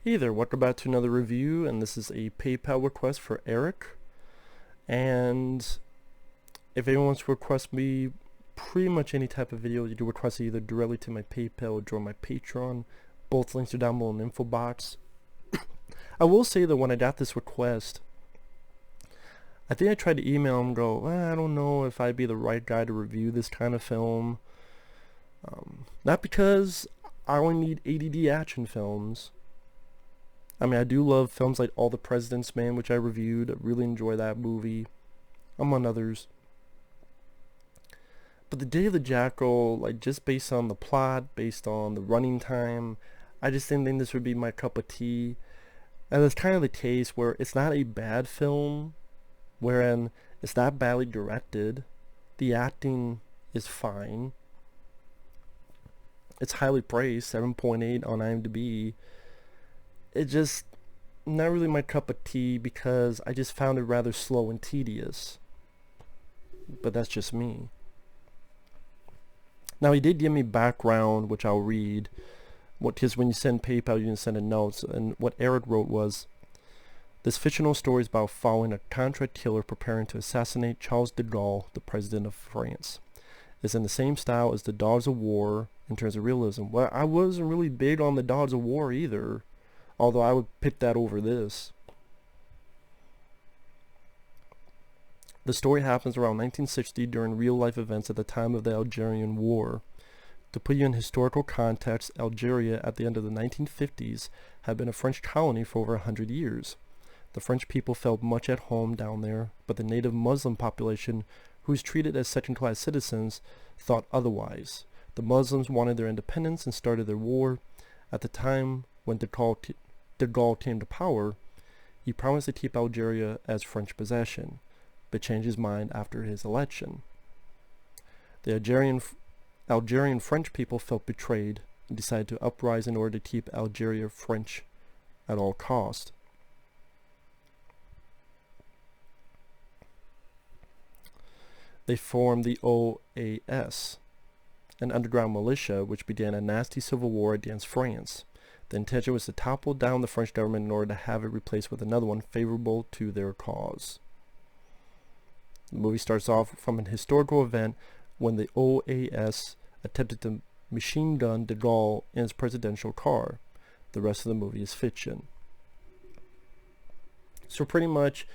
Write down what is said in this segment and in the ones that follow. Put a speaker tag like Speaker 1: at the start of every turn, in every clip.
Speaker 1: Hey there, welcome back to another review, and this is a PayPal request for Eric. And if anyone wants to request me pretty much any type of video, you can request it either directly to my PayPal or join my Patreon. Both links are down below in the info box. I will say that when I got this request, I think I tried to email him and go, I don't know if I'd be the right guy to review this kind of film. Not because I only need ADD action films. I mean, I do love films like All the President's Man, which I reviewed. I really enjoy that movie, among others. But The Day of the Jackal, like, just based on the plot, based on the running time, I just didn't think this would be my cup of tea. And it's kind of the case where it's not a bad film, wherein it's not badly directed. The acting is fine. It's highly praised, 7.8 on IMDb. It just not really my cup of tea because I just found it rather slow and tedious. But that's just me. Now, he did give me background, which I'll read. Because when you send PayPal, you can send a note. And what Eric wrote was, this fictional story is about following a contract killer preparing to assassinate Charles de Gaulle, the president of France. It's in the same style as the Dogs of War in terms of realism. Well, I wasn't really big on the Dogs of War either, although I would pick that over this. The story happens around 1960 during real-life events at the time of the Algerian War. To put you in historical context, Algeria at the end of the 1950s had been a French colony for over 100 years. The French people felt much at home down there, but the native Muslim population, who was treated as second-class citizens, thought otherwise. The Muslims wanted their independence and started their war. At the time when de Gaulle came to power, he promised to keep Algeria as French possession, but changed his mind after his election. The Algerian French people felt betrayed and decided to uprise in order to keep Algeria French at all cost. They formed the OAS, an underground militia which began a nasty civil war against France. The intention was to topple down the French government in order to have it replaced with another one favorable to their cause. The movie starts off from an historical event when the OAS attempted to machine gun de Gaulle in his presidential car. The rest of the movie is fiction. So pretty much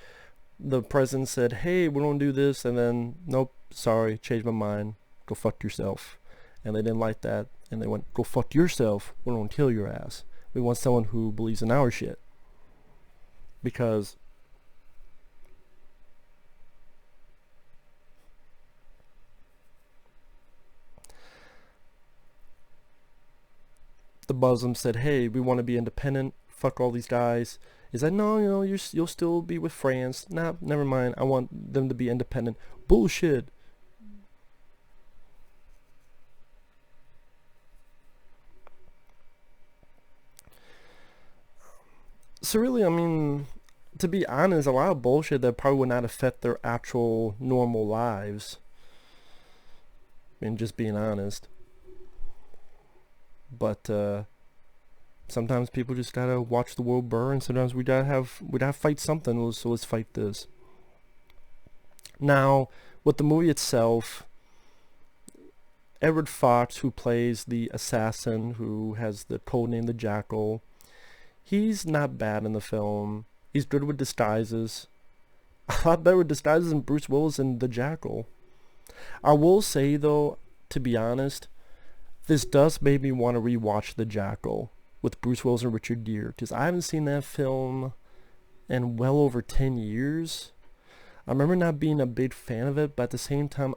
Speaker 1: the president said, hey, we're going to do this, and then, nope, sorry, changed my mind, go fuck yourself. And they didn't like that, and they went, go fuck yourself, we're going to kill your ass. We want someone who believes in our shit. Because the Muslims said, hey, we want to be independent, fuck all these guys. Is that, no, you'll still be with France. Nah, never mind, I want them to be independent. Bullshit. So really, I mean, to be honest, a lot of bullshit that probably would not affect their actual normal lives. I mean, just being honest. But sometimes people just gotta watch the world burn. Sometimes we gotta fight something. So let's fight this. Now, with the movie itself, Edward Fox, who plays the assassin, who has the code name the Jackal, he's not bad in the film. He's good with disguises. A lot better with disguises than Bruce Willis in the Jackal. I will say though, to be honest, this does make me want to rewatch The Jackal with Bruce Willis and Richard Gere, because I haven't seen that film in well over 10 years. I remember not being a big fan of it, but at the same time,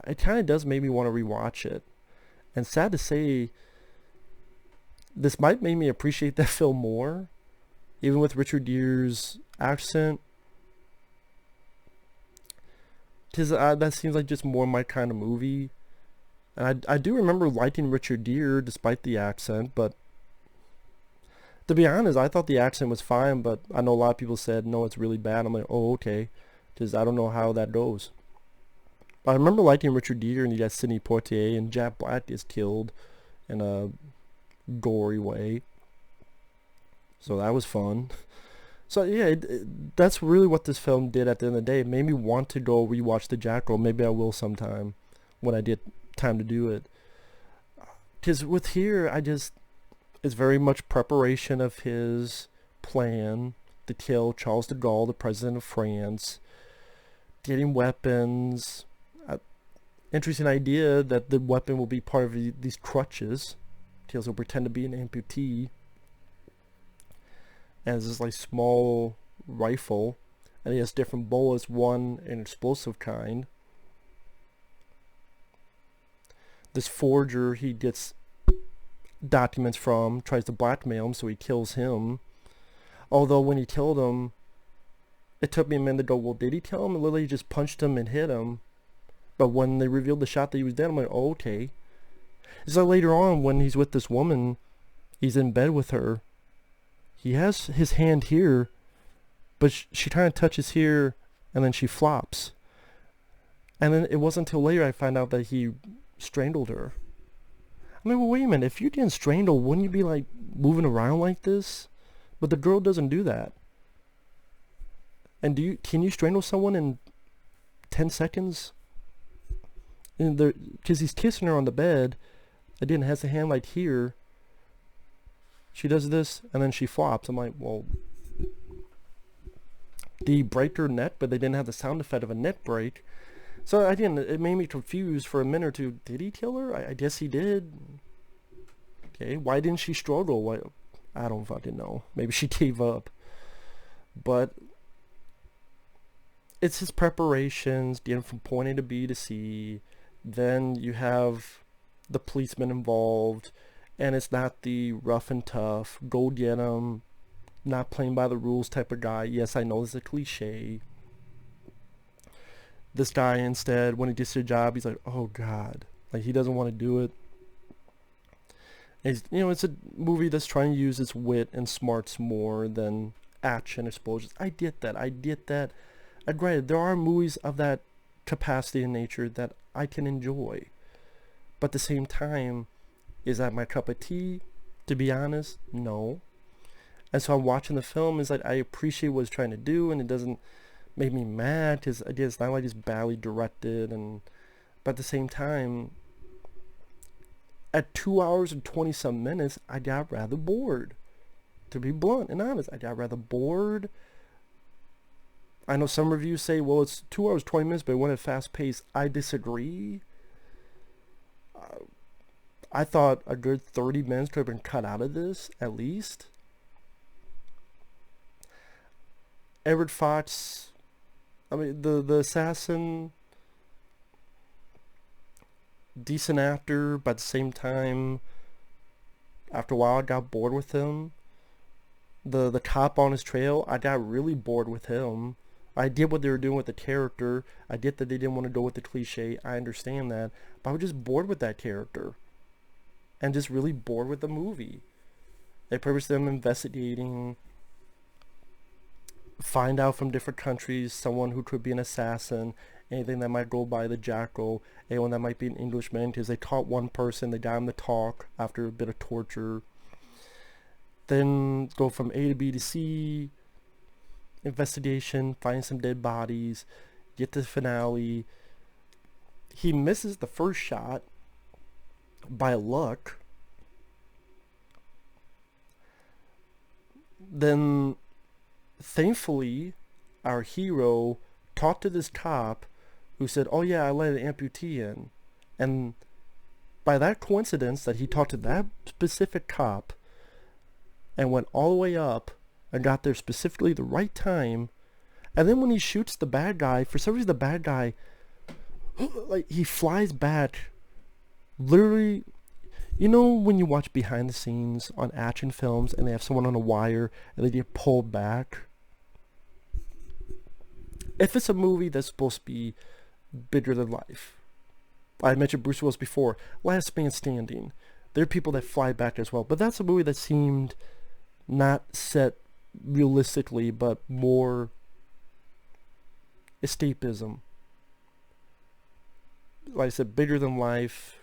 Speaker 1: it kind of does make me want to rewatch it. And sad to say, this might make me appreciate that film more, even with Richard Gere's accent. Because that seems like just more my kind of movie. And I do remember liking Richard Gere despite the accent, but to be honest, I thought the accent was fine, but I know a lot of people said, no, it's really bad. I'm like, oh, okay, because I don't know how that goes. But I remember liking Richard Gere, and you got Sidney Poitier, and Jack Black is killed in a gory way. So that was fun. So yeah, that's really what this film did at the end of the day. It made me want to go rewatch The Jackal. Maybe I will sometime when I get time to do it. Because with here, it's very much preparation of his plan to kill Charles de Gaulle, the president of France, getting weapons. Interesting idea that the weapon will be part of these crutches. He'll pretend to be an amputee. And it's this like small rifle, and he has different bullets, one an explosive kind. This forger he gets documents from tries to blackmail him, so he kills him. Although when he killed him, it took me a minute to go, well, did he kill him? And literally just punched him and hit him. But when they revealed the shot that he was dead, I'm like, oh, okay. So later on, when he's with this woman, he's in bed with her. He has his hand here, but she kind of touches here, and then she flops. And then it wasn't until later I find out that he strangled her. I mean, well, wait a minute. If you didn't strangle, wouldn't you be like moving around like this? But the girl doesn't do that. And can you strangle someone in 10 seconds? Because he's kissing her on the bed. Again, has the hand like here. She does this, and then she flops. I'm like, well, did he break her neck, but they didn't have the sound effect of a neck break? So again, it made me confused for a minute or two. Did he kill her? I guess he did. Okay, why didn't she struggle? Why? I don't fucking know. Maybe she gave up. But it's his preparations, getting from point A to B to C. Then you have the policeman involved, and it's not the rough and tough, go get him, not playing by the rules type of guy. Yes, I know this is a cliche. This guy instead, when he gets to a job, he's like, oh God. Like, he doesn't want to do it. It's a movie that's trying to use its wit and smarts more than action explosions. I get that. Granted, there are movies of that capacity and nature that I can enjoy. But at the same time, is that my cup of tea? To be honest, no. And so I'm watching the film, is like, I appreciate what it's trying to do, and it doesn't make me mad, because again, it's not like it's badly directed, but at the same time, at 2 hours and 20 some minutes, I got rather bored. To be blunt and honest, I got rather bored. I know some reviews say, well, it's 2 hours 20 minutes, but it went at fast pace. I disagree. I thought a good 30 minutes could have been cut out of this, at least. Edward Fox, I mean, the assassin, decent actor, but at the same time, after a while I got bored with him. The cop on his trail, I got really bored with him. I get what they were doing with the character. I get that they didn't want to go with the cliche. I understand that. But I was just bored with that character. And just really bored with the movie. They purpose them investigating, find out from different countries someone who could be an assassin, anything that might go by the Jackal, anyone that might be an Englishman, because they caught one person, they got him to talk after a bit of torture. Then go from A to B to C, investigation, find some dead bodies, get to the finale. He misses the first shot by luck. Then thankfully our hero talked to this cop who said, oh yeah, I let an amputee in. And by that coincidence that he talked to that specific cop and went all the way up and got there specifically the right time, and then when he shoots the bad guy, for some reason the bad guy, like, he flies back, literally. You know when you watch behind the scenes on action films and they have someone on a wire and they get pulled back? If it's a movie that's supposed to be bigger than life, I mentioned Bruce Willis before, Last Man Standing, there are people that fly back as well, but that's a movie that seemed not set realistically, but more escapism. Like I said, bigger than life.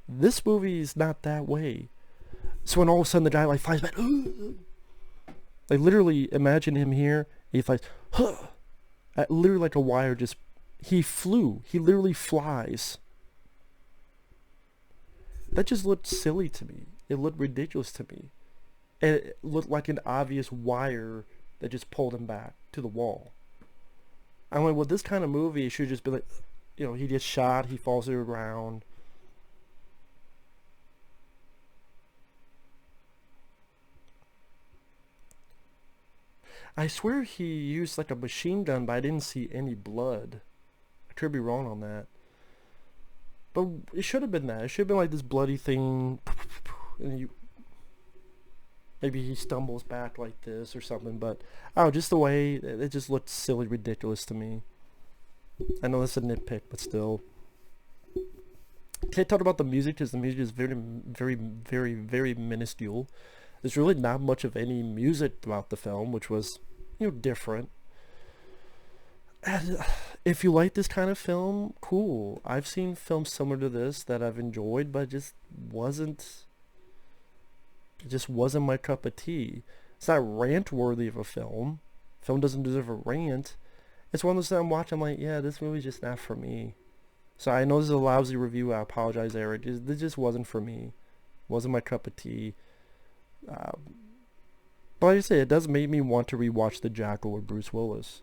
Speaker 1: This movie is not that way. So when all of a sudden the guy like flies back, like literally imagine him here, he flies, literally like a wire just, he flew. He literally flies. That just looked silly to me. It looked ridiculous to me. And it looked like an obvious wire that just pulled him back to the wall. I'm like, well, this kind of movie should just be like, you know, he gets shot, he falls to the ground. I swear he used like a machine gun, but I didn't see any blood. I could be wrong on that. But it should have been that. It should have been like this bloody thing. And you, maybe he stumbles back like this or something. But, oh, just the way, it just looked silly, ridiculous to me. I know that's a nitpick, but still. Can't talk about the music because the music is very, very, very, very minuscule. There's really not much of any music throughout the film, which was, you know, different. And if you like this kind of film, cool. I've seen films similar to this that I've enjoyed, but it just wasn't my cup of tea. It's not rant worthy of a film. Film doesn't deserve a rant. It's one of those that I'm watching, I'm like, yeah, this movie's just not for me. So I know this is a lousy review. I apologize, Eric. This just wasn't for me. Wasn't my cup of tea. But like I say, it does make me want to rewatch The Jackal with Bruce Willis.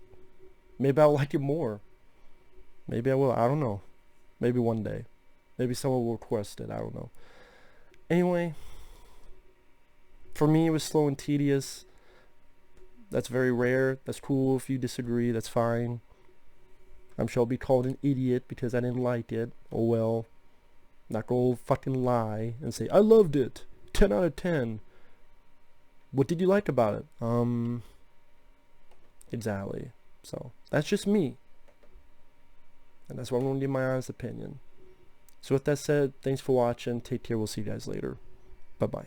Speaker 1: Maybe I'll like it more. Maybe I will. I don't know. Maybe one day. Maybe someone will request it. I don't know. Anyway, for me it was slow and tedious. That's very rare. That's cool. If you disagree, that's fine. I'm sure I'll be called an idiot because I didn't like it. Oh well. Not gonna fucking lie and say, I loved it. 10 out of 10. What did you like about it? Exactly. So, that's just me. And that's what I'm going to give my honest opinion. So with that said, thanks for watching. Take care. We'll see you guys later. Bye-bye.